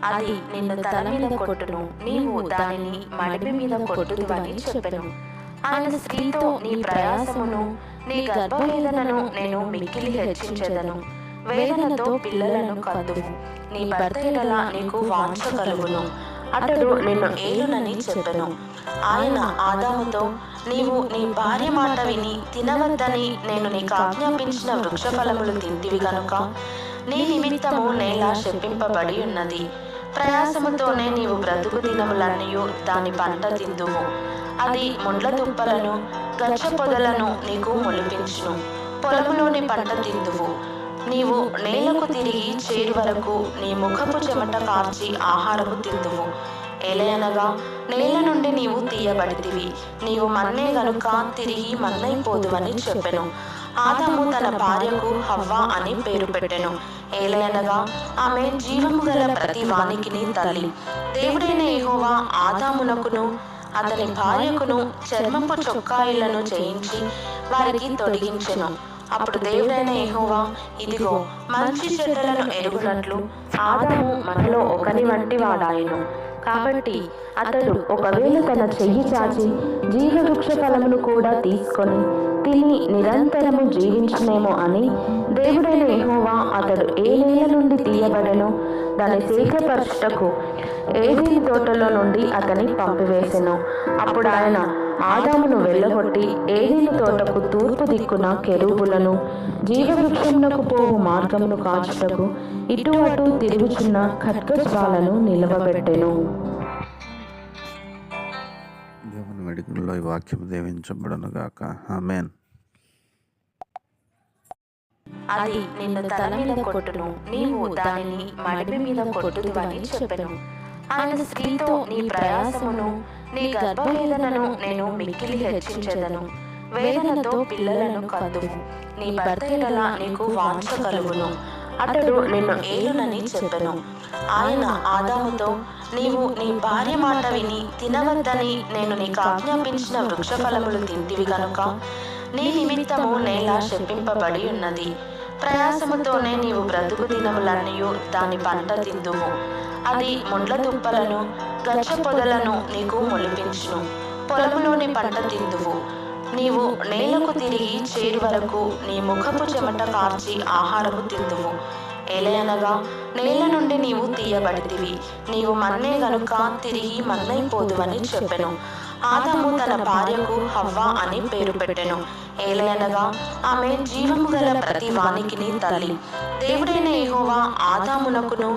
అది నిన్ను తల మీద కొట్టును, నీవు దానిని మడిమి మీద కొట్టుదువని చెప్పెను. ఆయన స్త్రీతో, నీ ప్రయాసమును నీ గర్భవేదనను నేను మిక్కిలి హెచ్చించెదను. వేదనతో పిల్లలను కందువు, నీ భర్త ఎడల నీకు వాంఛ కలుగును, అతడు నిన్ను ఏలునని చెప్పెను. ఆయన ఆదాముతో, నీవు నీ భార్య మాట విని తినవద్దని నేను నీకు ఆజ్ఞాపించిన వృక్షఫలములు తింటివి గనుక నీ నిమిత్తము నేల శపింపబడి ఉన్నది. ప్రయాసముతోనే నీవు బ్రతుకు దినములన్నయూ దాని పంట తిందువు. అది ముండ్ల తుప్పలను గచ్చ పొదలను నీకు మొలిపించును, పొలములోని పంట తిందువు. నీవు నేలకు తిరిగి చేరు వరకు నీ ముఖపు చెమట కార్చి ఆహారము తిందువు. ఏలయనగా నేల నుండి నీవు తీయబడితివి, నీవు మన్నే గనుక తిరిగి మన్నైపోదువని చెప్పెను. ఆదాము తన భార్యకు హవ్వ అని పేరు పెట్టెను. ఏలయనగా ఆమె జీవము గల ప్రతి వానికిని తల్లి. దేవుడైన యెహోవా ఆదామునకును అతని భార్యకును చర్మపు చొక్కాయిలను చేయించి వారికి తొడిగించెను. అప్పుడు దేవుడైన యెహోవా, ఇదిగో మంచి చెడ్డలను ఎరుగునట్లు ఆదాము మనలో ఒకని వంటి వాడాయను. కాబట్టి అతడు ఒకవేళ తన చెయ్యి చాచి జీవవృక్ష ఫలమును కూడా తీసుకొని తిని నిరంతరము జీవించునేమో అని దేవుడైన యెహోవా అతడు ఏ నేల నుండి తీయబడెనో దాన్ని సేద్యపరచుటకు ఏదెను తోటలో నుండి అతని పంపివేసెను. అప్పుడు ఆయన ఆదామును వెళ్ళగొట్టి ఏదెను తోటకు తూర్పు దిక్కున కెరూబులను జీవవృక్షమునకు పోవు మార్గమును కాచుటకు ఇటు అటు తిరుగుచున్న ఖడ్గజ్వాలను నిలవబెట్టెను. దేవుని వేడుకల్లో ఈ వాక్యం దీవించబడును గాక. ఆమేన్. అది నిన్ను తల మీద కొట్టును, నీవు దానిని మడిమి మీద కొట్టుదువని చెప్పెను. ఆయన స్త్రీతో, నీ ప్రయాసమును నీ గర్భవేదనను నేను మిక్కిలి హెచ్చించెదను. వేదనతో పిల్లలను కందువు, నీ భర్త ఎడల నీకు వాంఛ కలుగును, అతడు నిన్ను ఏలునని చెప్పెను. ఆయన ఆదాముతో, నీవు నీ భార్య మాట విని తినవద్దని నేను నీకు ఆజ్ఞాపించిన వృక్షఫలములు తింటివి గనుక నీ నిమిత్తము నేల శపింపబడి ఉన్నది. ప్రయాసముతోనే నీవు బ్రతుకు దినములన్నయూ దాని పంట తిందువు. అది ముండ్ల తుప్పలను గచ్చ పొదలను నీకు మొలిపించును, పొలములోని పంట తిందువు. నీవు నేలకు తిరిగి చేరు వరకు నీ ముఖపు చెమట కార్చి ఆహారము తిందువు. ఏలయనగా నేల నుండి నీవు తీయబడితివి, నీవు మన్నే గనుక తిరిగి మన్నైపోదువని చెప్పెను. ఆదాము తన భార్యకు హవ్వ అని పేరు పెట్టెను. ఏలయనగా ఆమె జీవము గల ప్రతి వానికిని తల్లి. దేవుడైన యెహోవా ఆదామునకును